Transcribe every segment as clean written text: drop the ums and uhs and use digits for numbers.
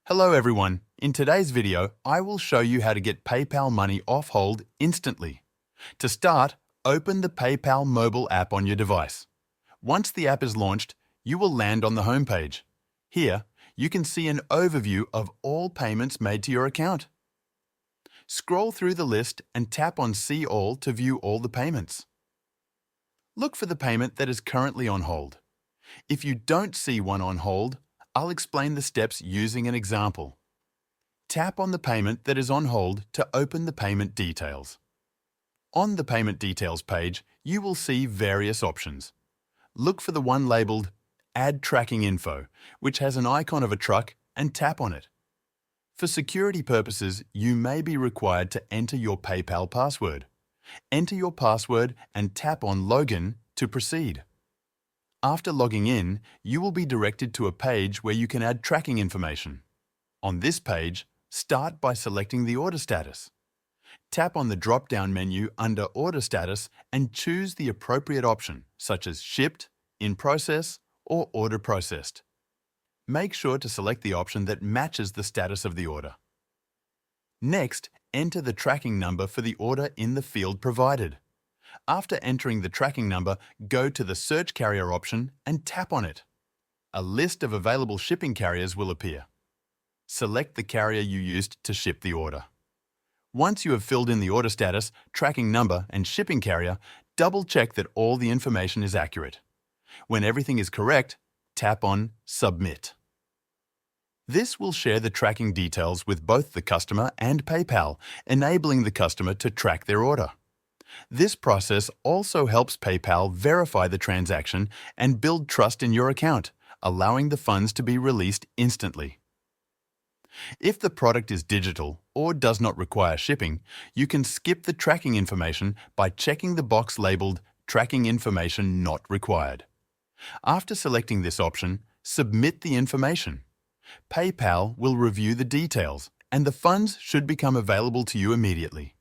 Hello everyone. In today's video, I will show you how to get PayPal money off hold instantly. To start, open the PayPal mobile app on your device. Once the app is launched, you will land on the home page. Here, you can see an overview of all payments made to your account. Scroll through the list and tap on See All to view all the payments. Look for the payment that is currently on hold. If you don't see one on hold, I'll explain the steps using an example. Tap on the payment that is on hold to open the payment details. On the payment details page, you will see various options. Look for the one labelled Add Tracking Info, which has an icon of a truck, and tap on it. For security purposes, you may be required to enter your PayPal password. Enter your password and tap on Login to proceed. After logging in, you will be directed to a page where you can add tracking information. On this page, start by selecting the order status. Tap on the drop-down menu under Order Status and choose the appropriate option, such as Shipped, In Process, or Order Processed. Make sure to select the option that matches the status of the order. Next, enter the tracking number for the order in the field provided. After entering the tracking number, go to the Search Carrier option and tap on it. A list of available shipping carriers will appear. Select the carrier you used to ship the order. Once you have filled in the order status, tracking number, and shipping carrier, double-check that all the information is accurate. When everything is correct, tap on Submit. This will share the tracking details with both the customer and PayPal, enabling the customer to track their order. This process also helps PayPal verify the transaction and build trust in your account, allowing the funds to be released instantly. If the product is digital or does not require shipping, you can skip the tracking information by checking the box labeled Tracking Information Not Required. After selecting this option, submit the information. PayPal will review the details, and the funds should become available to you immediately.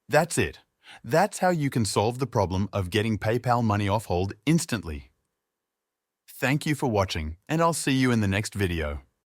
That's it. That's how you can solve the problem of getting PayPal money off hold instantly. Thank you for watching, and I'll see you in the next video.